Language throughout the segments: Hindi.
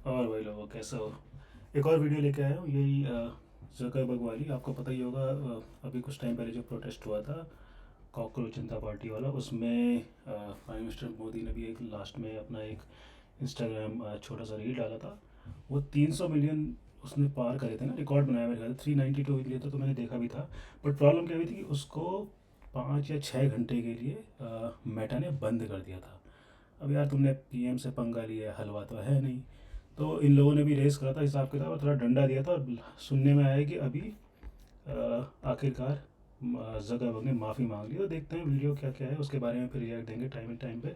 और भाई लोगों कैसे हो। एक और वीडियो लेके आया हूँ यही जकरबर्ग वाली। आपको पता ही होगा अभी कुछ टाइम पहले जो प्रोटेस्ट हुआ था कॉकरोच जनता पार्टी वाला, उसमें प्राइम मिनिस्टर मोदी ने भी एक लास्ट में अपना एक इंस्टाग्राम छोटा सा रील डाला था। वो 300 मिलियन उसने पार करे थे ना, रिकॉर्ड बनाया मेरे ख्याल से 392 लिए थे, तो मैंने देखा भी था। बट प्रॉब्लम क्या हुई थी कि उसको 5 या 6 घंटे के लिए मेटा ने बंद कर दिया था। अब यार तुमने पीएम से पंगा लिया है, हलवा तो है नहीं। तो इन लोगों ने भी रेस करा था हिसाब किताब और थोड़ा डंडा दिया था, और सुनने में आया कि अभी आखिरकार जगरबर्ग ने माफ़ी मांग ली। तो देखते हैं वीडियो क्या क्या है, उसके बारे में फिर रिएक्ट देंगे टाइम टाइम पे।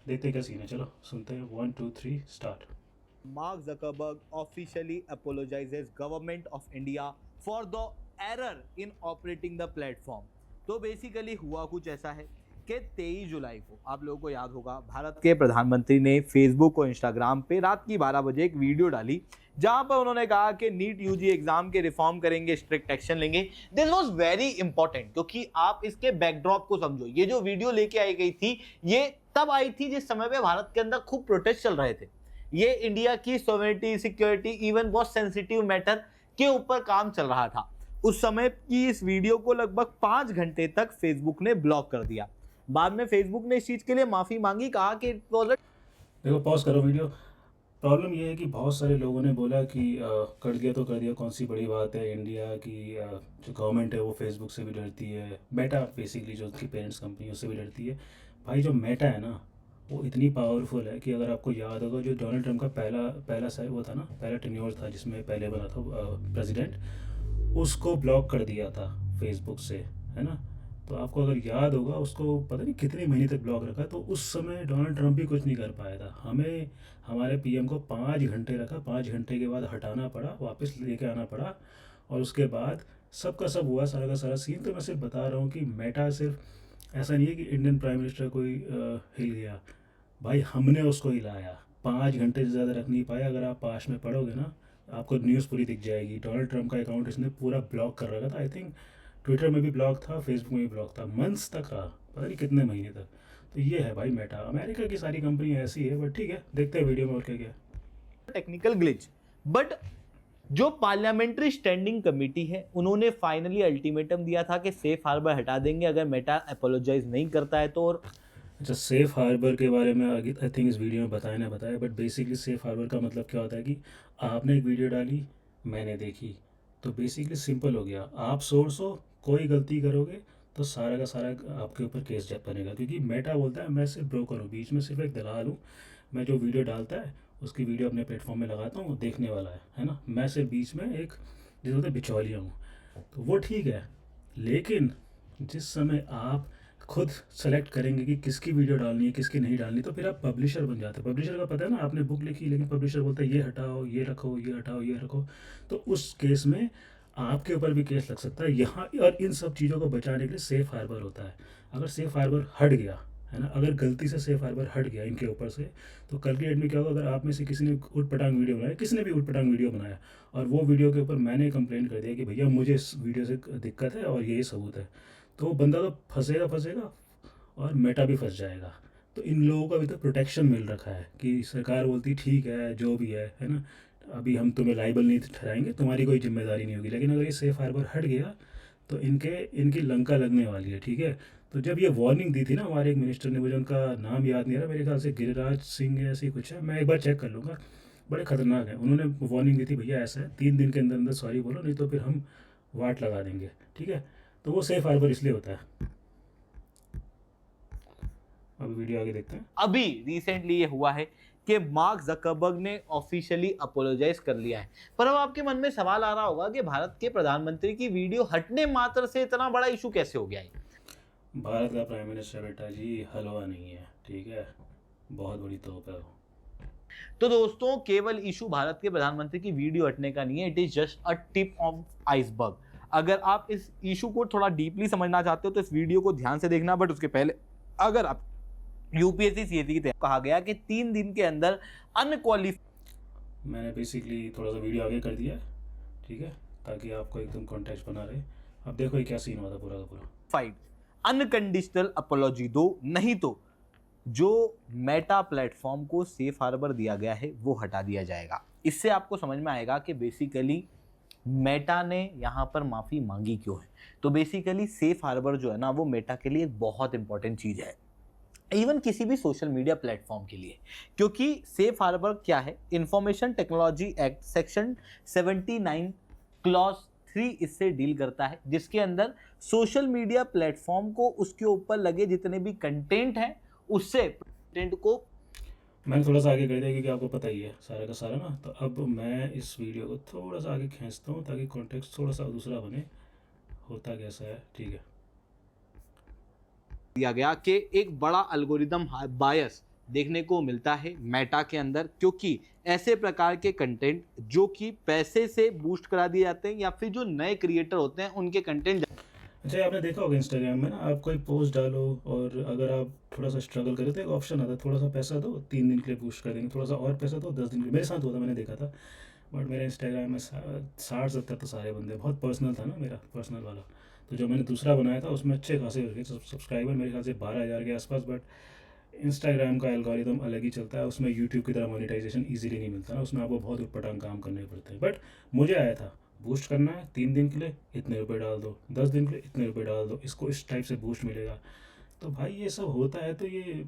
देखते हैं क्या सीन है, चलो सुनते हैं। 1 2 3 start. Mark Zuckerberg officially apologizes government of India for the error in operating the platform। तो बेसिकली हुआ कुछ ऐसा है कि 23 जुलाई को आप लोगों को याद होगा भारत के प्रधानमंत्री ने फेसबुक और इंस्टाग्राम पे रात की 12 बजे एक वीडियो डाली जहां पर उन्होंने कहा कि नीट यूजी एग्जाम के रिफॉर्म करेंगे, स्ट्रिक्ट एक्शन लेंगे। दिस वाज वेरी इंपॉर्टेंट क्योंकि आप इसके बैकड्रॉप को समझो। ये जो वीडियो लेके आई गई थी ये तब आई थी जिस समय पे भारत के अंदर खूब प्रोटेस्ट चल रहे थे। ये इंडिया की सोवेरेनिटी, सिक्योरिटी, इवन बहुत सेंसिटिव मैटर के ऊपर काम चल रहा था। उस समय की इस वीडियो को लगभग 5 घंटे तक फेसबुक ने ब्लॉक कर दिया। बाद में फेसबुक ने इस चीज के लिए माफी मांगी, कहा कि इट वाज देखो पॉज करो वीडियो। प्रॉब्लम ये है कि बहुत सारे लोगों ने बोला कि कर दिया तो कर दिया, कौन सी बड़ी बात है। इंडिया की जो गवर्नमेंट है वो फेसबुक से भी डरती है, मेटा बेसिकली जो उसकी पेरेंट्स कंपनी उससे भी डरती है। भाई जो मेटा है ना वो इतनी पावरफुल है कि अगर आपको याद होगा जो डोनाल्ड ट्रंप का पहला पहला वो था ना, पहला टेन्योर था जिसमें पहले बना था प्रेसिडेंट, उसको ब्लॉक कर दिया था फेसबुक से, है ना। तो आपको अगर याद होगा उसको पता नहीं कितने महीने तक ब्लॉक रखा, तो उस समय डोनाल्ड ट्रंप भी कुछ नहीं कर पाया था। हमें हमारे पीएम को 5 घंटे रखा, 5 घंटे के बाद हटाना पड़ा, वापस लेके आना पड़ा, और उसके बाद सबका सब हुआ, सारा का सारा सीन। तो मैं सिर्फ बता रहा हूँ कि मेटा सिर्फ ऐसा नहीं है कि इंडियन प्राइम मिनिस्टर कोई हिल गया। भाई हमने उसको हिलाया, 5 घंटे से ज़्यादा रख नहीं पाया। अगर आप पास में पढ़ोगे ना आपको न्यूज़ पूरी दिख जाएगी। डोनाल्ड ट्रंप का अकाउंट इसने पूरा ब्लॉक कर रखा था। आई थिंक ट्विटर में भी ब्लॉक था, फेसबुक में भी ब्लॉक था, मंथ्स तक रहा, पता नहीं कितने महीने तक। तो ये है भाई मेटा। अमेरिका की सारी कंपनी ऐसी है, बट ठीक है देखते हैं वीडियो में और क्या क्या। Technical glitch. बट जो पार्लियामेंट्री स्टैंडिंग कमेटी है उन्होंने फाइनली अल्टीमेटम दिया था कि सेफ हार्बर हटा देंगे अगर मेटा अपोलोजाइज नहीं करता है तो। और अच्छा, सेफ़ हार्बर के बारे में आगे आई थिंक इस वीडियो में बताया ना बताया, बट बेसिकली सेफ़ हार्बर का मतलब क्या होता है कि आपने एक वीडियो डाली, मैंने देखी, तो बेसिकली सिंपल हो गया। आप सोर्स हो, कोई गलती करोगे तो सारा का सारा आपके ऊपर केस जब बनेगा, क्योंकि मेटा बोलता है मैं सिर्फ ब्रोकर हूँ, बीच में सिर्फ एक दलाल हूँ। मैं जो वीडियो डालता है उसकी वीडियो अपने प्लेटफॉर्म में लगाता हूँ, वो देखने वाला है ना। मैं सिर्फ बीच में एक जिसे बोलते हैं बिचौलिया हूँ। तो वो ठीक है, लेकिन जिस समय आप खुद सेलेक्ट करेंगे कि किसकी वीडियो डालनी है किसकी नहीं डालनी, तो फिर आप पब्लिशर बन जाते हैं। पब्लिशर का पता है ना, आपने बुक लिखी लेकिन पब्लिशर बोलता है ये हटाओ, ये रखो, ये हटाओ, ये रखो। तो उस केस में आपके ऊपर भी केस लग सकता है यहाँ। और इन सब चीज़ों को बचाने के लिए सेफ़ हार्बर होता है। अगर सेफ़ हार्बर हट गया, है ना, अगर गलती से सेफ़ हार्बर हट गया इनके ऊपर से, तो कल की डेट में क्या होगा, अगर आप में से किसी ने उट पटांग वीडियो बनाया, किसी ने भी उट पटांग वीडियो बनाया, और वो वीडियो के ऊपर मैंने कंप्लेंट कर दिया कि भैया मुझे इस वीडियो से दिक्कत है और ये सबूत है, तो वो बंदा तो फंसेगा फंसेगा, और मेटा भी फंस जाएगा। तो इन लोगों को अभी तक प्रोटेक्शन मिल रखा है कि सरकार बोलती ठीक है जो भी है ना, अभी हम तुम्हें लाइबल नहीं ठहराएंगे, तुम्हारी कोई जिम्मेदारी नहीं होगी। लेकिन अगर ये सेफ हार्बर हट गया तो इनकी लंका लगने वाली है, ठीक है। तो जब ये वार्निंग दी थी ना हमारे एक मिनिस्टर ने, मुझे उनका नाम याद नहीं आ रहा, मेरे ख्याल से गिरिराज सिंह या ऐसी कुछ है, मैं एक बार चेक कर लूँगा। बड़े खतरनाक है। उन्होंने वार्निंग दी थी भैया ऐसा है, 3 दिन के अंदर अंदर सॉरी बोलो, नहीं तो फिर हम वाट लगा देंगे, ठीक है। तो वो सेफ हार्बर इसलिए होता है। अब वीडियो आगे देखते हैं। अभी रिसेंटली ये हुआ है कि मार्क जकरबर्ग ने ऑफिशियली अपोलोजाइज कर लिया है। पर अब आपके मन में सवाल आ रहा होगा कि भारत के प्रधानमंत्री की वीडियो हटने मात्र से इतना बड़ा इशू कैसे हो गया है। भारत का प्राइम मिनिस्टर बेटा जी हलवा नहीं है, ठीक है, बहुत बड़ी तोप है वो। तो दोस्तों केवल इशू भारत के प्रधानमंत्री की वीडियो हटने का नहीं है, it is just a tip of iceberg. अगर आप इस इशू को थोड़ा डीपली समझना चाहते हो तो इस वीडियो को ध्यान से देखना। बट उसके पहले अगर आप यूपीएससी सीएटी की तैयारी, कहा गया कि 3 दिन के अंदर अनक्वालिफाइड, मैंने बेसिकली थोड़ा सा वीडियो आगे कर दिया है, ठीक है, ताकि आपको एकदम कॉन्टेक्स्ट बना रहे। अब देखो ये क्या सीन हुआ था पूरा का पूरा। अनकंडीशनल अपोलॉजी दो, नहीं तो जो मेटा प्लेटफॉर्म को सेफ हार्बर दिया गया है वो हटा दिया जाएगा। इससे आपको समझ में आएगा कि बेसिकली मेटा ने यहाँ पर माफ़ी मांगी क्यों है। तो बेसिकली सेफ हार्बर जो है ना वो मेटा के लिए एक बहुत इंपॉर्टेंट चीज़ है, इवन किसी भी सोशल मीडिया प्लेटफॉर्म के लिए। क्योंकि सेफ हार्बर क्या है, information technology act section 79 clause 3 इससे डील करता है, जिसके अंदर सोशल मीडिया प्लेटफॉर्म को उसके ऊपर लगे जितने भी कंटेंट हैं उससे कंटेंट को मैंने थोड़ा सा आगे कर दिया क्योंकि आपको पता ही है सारा का सारा ना। तो अब मैं इस वीडियो को थोड़ा सा आगे खींचता हूँ ताकि कॉन्टेक्स्ट थोड़ा सा दूसरा बने। होता कैसा है, ठीक है। दिया गया कि एक बड़ा अल्गोरिदम बायस देखने को मिलता है मेटा के अंदर, क्योंकि ऐसे प्रकार के कंटेंट जो कि पैसे से बूस्ट करा दिए जाते हैं या फिर जो नए क्रिएटर होते हैं उनके कंटेंट। अच्छा, आपने देखा होगा इंस्टाग्राम में ना, आप कोई पोस्ट डालो और अगर आप थोड़ा सा स्ट्रगल करें तो एक ऑप्शन आता है, थोड़ा सा पैसा दो 3 दिन के लिए बूस्ट कर देंगे, थोड़ा सा और पैसा दो 10 दिन के लिए। मेरे साथ हुआ था, मैंने देखा था। बट मेरे इंस्टाग्राम में 60-70 तो सारे बंदे, बहुत पर्सनल था ना मेरा, पर्सनल वाला। तो जो मैंने दूसरा बनाया था उसमें अच्छे खासे हो गए सब्सक्राइबर, मेरे ख्याल से 12,000 के आसपास। बट इंस्टाग्राम का एल्गोरिदम अलग ही चलता है, उसमें यूट्यूब की तरह मोनेटाइजेशन ईजिली नहीं मिलता ना, उसमें आपको बहुत उटपटांग काम करने पड़ते हैं। बट मुझे आया था, बूस्ट करना है 3 दिन के लिए इतने रुपए डाल दो, 10 दिन के लिए इतने रुपए डाल दो, इसको इस टाइप से बूस्ट मिलेगा। तो भाई ये सब होता है, तो ये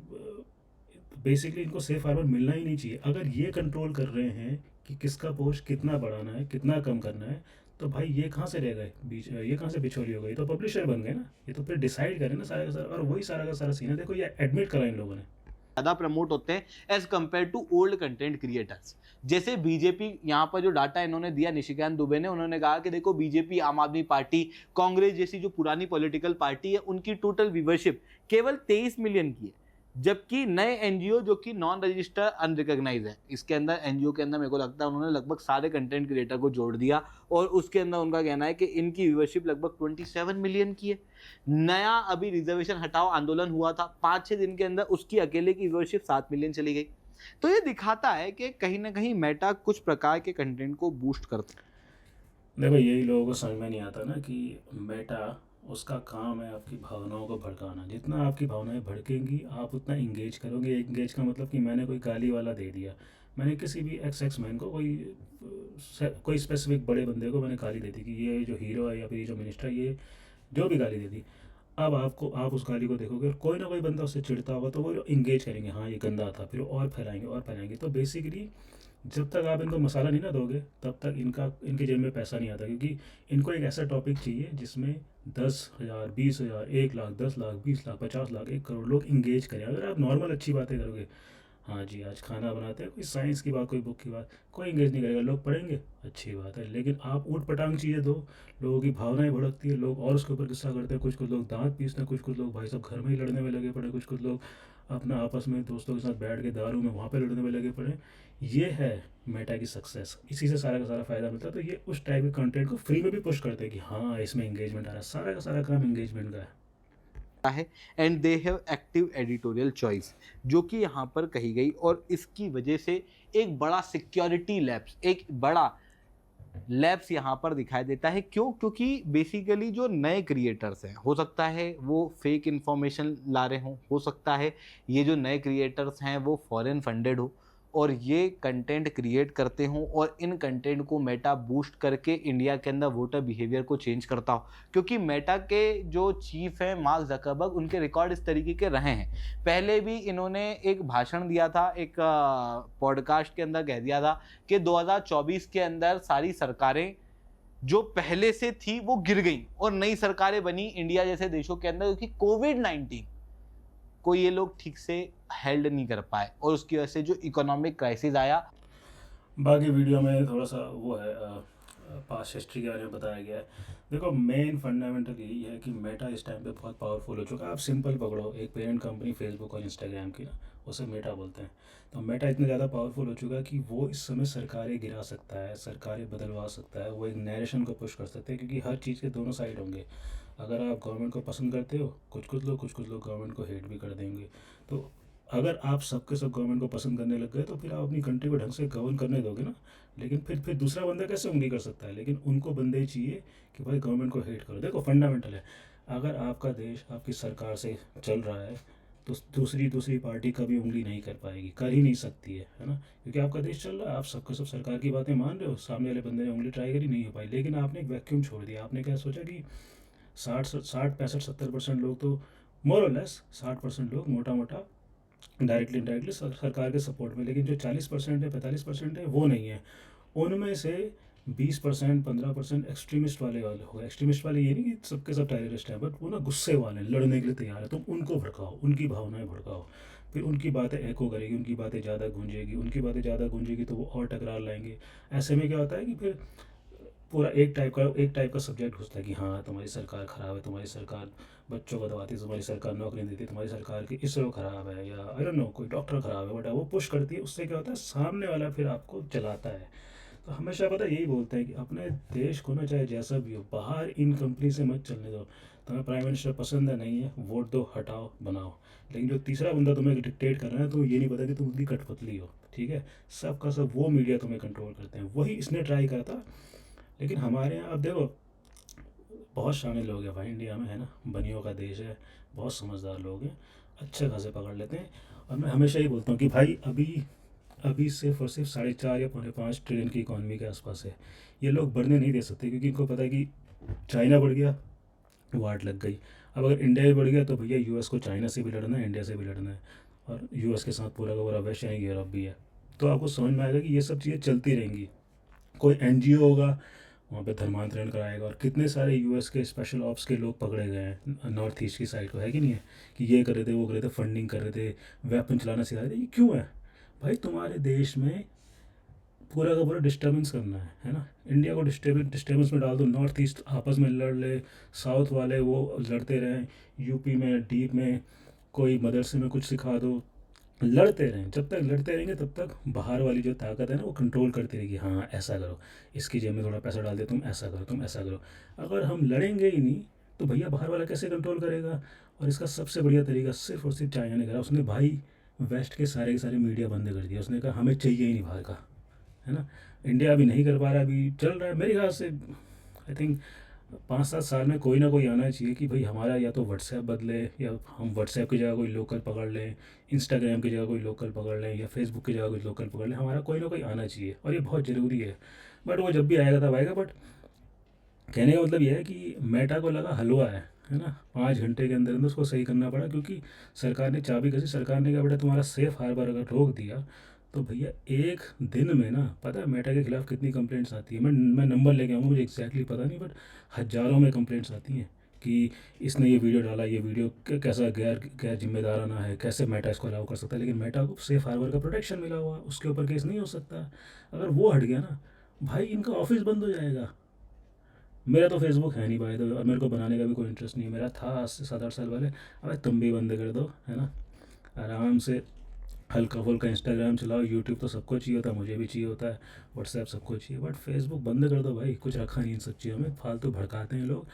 बेसिकली इनको सेफ हार्बर मिलना ही नहीं चाहिए। अगर ये कंट्रोल कर रहे हैं कि किसका पोस्ट कितना बढ़ाना है कितना कम करना है, तो भाई ये कहाँ से रह गए बीच, ये कहाँ से बिचौली हो गई। तो पब्लिशर बन गए ना, ये तो फिर डिसाइड करें ना सारा का सारा। और वही सारा का सारा सीन है, देखो ये एडमिट करा इन लोगों ने। ज़्यादा प्रमोट होते हैं as compare to old content creators. जैसे बीजेपी, यहाँ पर जो डाटा इन्होंने दिया निशिकांत दुबे ने, उन्होंने कहा कि देखो बीजेपी, आम आदमी पार्टी, कांग्रेस जैसी जो पुरानी पॉलिटिकल पार्टी है उनकी टोटल व्यूवरशिप केवल 23 मिलियन की है, जबकि नए एनजीओ जो कि नॉन रजिस्टर्ड अनरिकॉग्नाइज है, इसके अंदर एनजीओ के अंदर मेरे को लगता है उन्होंने लगभग सारे कंटेंट क्रिएटर को जोड़ दिया और उसके अंदर उनका कहना है कि इनकी व्यूवरशिप लगभग 27 मिलियन की है। नया अभी रिजर्वेशन हटाओ आंदोलन हुआ था, 5-6 दिन के अंदर उसकी अकेले की व्यूवरशिप 7 मिलियन चली गई। तो ये दिखाता है कि कहीं ना कहीं मेटा कुछ प्रकार के कंटेंट को बूस्ट करता है। देखो यही लोगों को समझ में नहीं आता ना कि मेटा, उसका काम है आपकी भावनाओं को भड़काना। जितना आपकी भावनाएं भड़केंगी आप उतना इंगेज करोगे। इंगेज का मतलब कि मैंने कोई गाली वाला दे दिया, मैंने किसी भी एक्स मैन को, कोई स्पेसिफिक बड़े बंदे को मैंने गाली दे दी कि ये जो हीरो है या फिर ये जो मिनिस्टर है, ये जो भी गाली दे दी। अब आप उस गाली को देखोगे और कोई ना कोई बंदा उससे चिढ़ता होगा, तो वो इंगेज करेंगे, हाँ ये गंदा था, फिर और फैलाएंगे और फैलाएंगे। तो बेसिकली जब तक आप इनको मसाला नहीं ना दोगे तब तक इनके जेब में पैसा नहीं आता, क्योंकि इनको एक ऐसा टॉपिक चाहिए जिसमें 10,000, 20,000, 1 लाख, 10 लाख, 20 लाख, 50 लाख, 1 करोड़ लोग इंगेज करें। अगर आप नॉर्मल अच्छी बातें करोगे, हाँ जी आज खाना बनाते हैं, कोई साइंस की बात, कोई बुक की बात, कोई इंगेज नहीं करेगा, लोग पढ़ेंगे, अच्छी बात है। लेकिन आप ऊट पटांग चीज़ें दो, लोगों की भावनाएं भड़कती है, लोग और उसके ऊपर गुस्सा करते हैं। कुछ कुछ लोग दांत पीसते हैं, कुछ कुछ लोग भाई साहब घर में ही लड़ने में लगे पड़े, कुछ कुछ लोग अपना आपस में दोस्तों के साथ बैठ के दारू में वहाँ पे लड़ने में लगे पड़े। ये है मेटा की सक्सेस, इसी से सारा का सारा फ़ायदा मिलता है। तो ये उस टाइप के कंटेंट को फ्री में भी पुश करते हैं कि हाँ इसमें इंगेजमेंट आ रहा है, सारा का सारा काम इंगेजमेंट का है। है and they have active editorial choice जो कि यहाँ पर कही गई, और इसकी वजह से एक बड़ा सिक्योरिटी लैप्स, एक बड़ा लैप्स यहाँ पर दिखाई देता है। क्यों? क्योंकि बेसिकली जो नए क्रिएटर्स हैं, हो सकता है वो फेक इन्फॉर्मेशन ला रहे हों, हो सकता है ये जो नए क्रिएटर्स हैं वो फॉरेन फंडेड हो और ये कंटेंट क्रिएट करते हों और इन कंटेंट को मेटा बूस्ट करके इंडिया के अंदर वोटर बिहेवियर को चेंज करता हो। क्योंकि मेटा के जो चीफ हैं मार्क जकरबर्ग, उनके रिकॉर्ड इस तरीके के रहे हैं। पहले भी इन्होंने एक भाषण दिया था, एक पॉडकास्ट के अंदर कह दिया था कि 2024 के अंदर सारी सरकारें जो पहले से थी वो गिर गई और नई सरकारें बनी इंडिया जैसे देशों के अंदर, क्योंकि कोविड-19 को ये लोग ठीक से हेल्ड नहीं कर पाए और उसकी वजह से जो इकोनॉमिक क्राइसिस आया। बाकी वीडियो में थोड़ा सा वो है, पास्ट हिस्ट्री के बारे में बताया गया है। देखो मेन फंडामेंटल यही है कि मेटा इस टाइम पे बहुत पावरफुल हो चुका है। आप सिंपल पकड़ो, एक पेरेंट कंपनी फेसबुक और इंस्टाग्राम की ना, उसे मेटा बोलते हैं। तो मेटा इतना ज़्यादा पावरफुल हो चुका है कि वो इस समय सरकारें गिरा सकता है, सरकारें बदलवा सकता है, वो एक नैरेशन को पुश कर सकते हैं, क्योंकि हर चीज़ के दोनों साइड होंगे। अगर आप गवर्नमेंट को पसंद करते हो, कुछ कुछ लोग गवर्नमेंट को हेट भी कर देंगे। तो अगर आप सबके सब गवर्नमेंट को पसंद करने लग गए तो फिर आप अपनी कंट्री को ढंग से गवर्न करने दोगे ना। लेकिन फिर दूसरा बंदा कैसे उंगली कर सकता है। लेकिन उनको बंदे ही चाहिए कि भाई गवर्नमेंट को हेट करो। देखो फंडामेंटल है, अगर आपका देश आपकी सरकार से चल रहा है तो दूसरी दूसरी पार्टी कभी उंगली नहीं कर पाएगी, कर ही नहीं सकती है ना, क्योंकि आपका देश चल रहा है, आप सबका सब सरकार की बातें मान रहे हो, सामने वाले बंदे ने उंगली ट्राई करी, नहीं हो पाई, लेकिन आपने एक वैक्यूम छोड़ दिया। आपने क्या सोचा कि 60 65 70% लोग तो मोर और लेस 60% लोग मोटा मोटा डायरेक्टली इनडायरेक्टली सरकार के सपोर्ट में, लेकिन जो 40% है 45% है वो नहीं है। उनमें से 20% 15% एक्सट्रीमिस्ट वाले हो। एक्सट्रीमिस्ट वाले ये नहीं कि सबके सब टेररिस्ट हैं, बट वो ना गुस्से वाले हैं, लड़ने के लिए तैयार है। तुम उनको भड़काओ, उनकी भावनाएं भड़काओ, फिर उनकी बातें एको करेगी, उनकी बातें ज़्यादा गूंजेगी, उनकी बातें ज़्यादा गूंजेगी तो वो और टकरार लाएंगे। ऐसे में क्या होता है कि फिर पूरा एक टाइप का सब्जेक्ट घुसता है कि हाँ तुम्हारी सरकार ख़राब है, तुम्हारी सरकार बच्चों को दबाती है, तुम्हारी सरकार नौकरी नहीं देती, तुम्हारी सरकार की इसरो ख़राब है, या आई डोंट नो कोई डॉक्टर ख़राब है, बट वो पुश करती है। उससे क्या होता है, सामने वाला फिर आपको जलाता है। तो हमेशा पता यही बोलते हैं कि अपने देश को ना चाहे जैसा भी हो, बाहर इन कंपनी से मत चलने दो। तुम्हें प्राइम मिनिस्टर पसंद है, नहीं है, वोट दो, हटाओ, बनाओ। लेकिन जो तीसरा बंदा तुम्हें डिक्टेट कर रहा है, तो ये नहीं पता कि तुम उसकी कठपुतली हो, ठीक है। सबका सब वो मीडिया तुम्हें कंट्रोल करते हैं, वही इसने ट्राई करा था। लेकिन हमारे यहाँ अब देखो, बहुत शामिल लोग हैं भाई इंडिया में, है ना, बनियों का देश है, बहुत समझदार लोग हैं, अच्छे खासे पकड़ लेते हैं। और मैं हमेशा ही बोलता हूँ कि भाई अभी अभी सिर्फ और सिर्फ 4.5 या 5.5 ट्रिलियन की इकॉनमी के आसपास है। ये लोग बढ़ने नहीं दे सकते, क्योंकि इनको पता है कि चाइना बढ़ गया, वाट लग गई। अब अगर इंडिया भी बढ़ गया तो भैया यूएस को चाइना से भी लड़ना है, इंडिया से भी लड़ना है, और यूएस के साथ पूरा का पूरा वेस्ट यूरोप भी है। तो आपको समझ में आएगा कि ये सब चीज़ें चलती रहेंगी। कोई एनजीओ होगा, वहाँ पे धर्मांतरण कराएगा, और कितने सारे यूएस के स्पेशल ऑप्स के लोग पकड़े गए हैं नॉर्थ ईस्ट की साइड को, है कि नहीं है, कि ये कर रहे थे, वो कर रहे थे, फंडिंग कर रहे थे, वेपन चलाना सिखा रहे थे। ये क्यों है भाई? तुम्हारे देश में पूरा का पूरा डिस्टर्बेंस करना है ना। इंडिया को डिस्टर्बेंस में डाल दो, नॉर्थ ईस्ट आपस में लड़ ले, साउथ वाले वो लड़ते रहें, यूपी में डीप में कोई मदरसे में कुछ सिखा दो, लड़ते रहें। जब तक लड़ते रहेंगे तब तक बाहर वाली जो ताकत है ना, वो कंट्रोल करती रहेगी। हाँ ऐसा करो, इसकी जेब में थोड़ा पैसा डाल दे, तुम ऐसा करो, तुम ऐसा करो। अगर हम लड़ेंगे ही नहीं तो भैया बाहर वाला कैसे कंट्रोल करेगा? और इसका सबसे बढ़िया तरीका सिर्फ और सिर्फ चाइना ने करा। उसने भाई वेस्ट के सारे मीडिया बंद कर दिया। उसने कहा हमें चाहिए ही नहीं बाहर का, है ना। इंडिया अभी नहीं कर पा रहा, अभी चल रहा है मेरे ख्याल से। आई थिंक 5 7 साल में कोई ना कोई आना चाहिए कि भाई हमारा या तो व्हाट्सएप बदले, या हम व्हाट्सएप की जगह कोई लोकल पकड़ लें, इंस्टाग्राम की जगह कोई लोकल पकड़ लें, या फेसबुक की जगह कोई लोकल पकड़ लें। हमारा कोई ना कोई आना चाहिए, और ये बहुत ज़रूरी है। बट वो जब भी आएगा तब आएगा। बट कहने का मतलब ये है कि मेटा को लगा हलवा है ना, 5 घंटे के अंदर अंदर उसको सही करना पड़ा, क्योंकि सरकार ने चाबी कसी। सरकार ने कहा बेटा तुम्हारा सेफ हार्बर अगर रोक दिया तो भैया एक दिन में ना, पता है मेटा के खिलाफ कितनी कंप्लेंट्स आती है? मैं नंबर लेके आऊँगा, मुझे एग्जैक्टली पता नहीं, बट हज़ारों में कंप्लेंट्स आती हैं कि इसने ये वीडियो डाला, ये वीडियो कैसा गैर गैर जिम्मेदाराना है, कैसे मेटा इसको अलाउ कर सकता है। लेकिन मेटा को सेफ हार्बर का प्रोटेक्शन मिला हुआ, उसके ऊपर केस नहीं हो सकता। अगर वो हट गया ना भाई, इनका ऑफिस बंद हो जाएगा। मेरा तो फेसबुक है नहीं भाई, तो और मेरे को बनाने का भी कोई इंटरेस्ट नहीं है। मेरा था आज से 7 8 साल पहले। अबे तुम भी बंद कर दो, है ना, आराम से हल्का फुल्का इंस्टाग्राम चलाओ, यूट्यूब तो सबको चाहिए होता है, मुझे भी चाहिए होता है, व्हाट्सएप सबको चाहिए, बट फेसबुक बंद कर दो भाई। कुछ रखा नहीं इन सब चीज़ों में, फालतू भड़काते हैं लोग।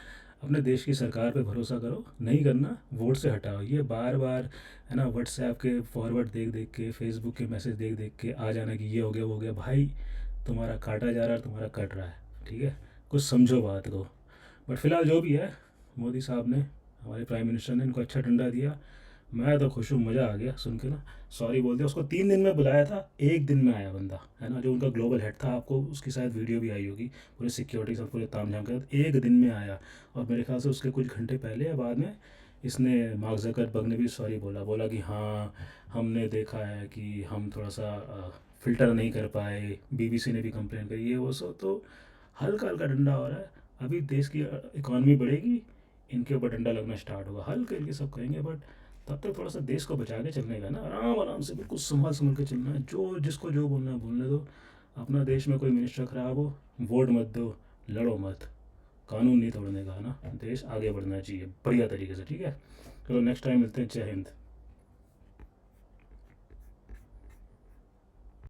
अपने देश की सरकार पे भरोसा करो, नहीं करना वोट से हटाओ। ये बार बार, है ना, व्हाट्सएप के फॉरवर्ड देख देख के, फेसबुक के मैसेज देख देख के आ जाना कि ये हो गया वो हो गया, भाई तुम्हारा काटा जा रहा है, तुम्हारा कट रहा है, ठीक है। कुछ समझो बात को। बट फिलहाल जो भी है, मोदी साहब ने, हमारे प्राइम मिनिस्टर ने इनको अच्छा डंडा दिया। मैं तो खुश हूँ, मज़ा आ गया सुन के ना। सॉरी बोल दिया उसको। 3 दिन में बुलाया था, एक दिन में आया बंदा, है ना, जो उनका ग्लोबल हेड था। आपको उसकी शायद वीडियो भी आई होगी, पूरे सिक्योरिटी के साथ पूरे ताम झाम के साथ एक दिन में आया। और मेरे ख्याल से उसके कुछ घंटे पहले या बाद में इसने, मार्क जकरबर्ग ने भी सॉरी बोला, बोला कि हाँ हमने देखा है कि हम थोड़ा सा फ़िल्टर नहीं कर पाए, बीबीसी ने भी कंप्लेन करी, ये वो सब। तो हल्का हल्का डंडा हो रहा है। अभी देश की इकॉनमी बढ़ेगी, इनके ऊपर डंडा लगना स्टार्ट होगा, हल्के हल्के सब करेंगे। बट तब तक थोड़ा सा देश को बचा के चलने का ना, आराम आराम से बिल्कुल संभाल संभल के चलना है। जो जिसको जो बोलना है बोलने दो। अपना देश में कोई मिनिस्टर खराब हो, वोट मत दो, लड़ो मत, कानून नहीं तोड़ने का, है ना। देश आगे बढ़ना चाहिए बढ़िया तरीके से, ठीक है। चलो नेक्स्ट टाइम मिलते हैं। जय हिंद।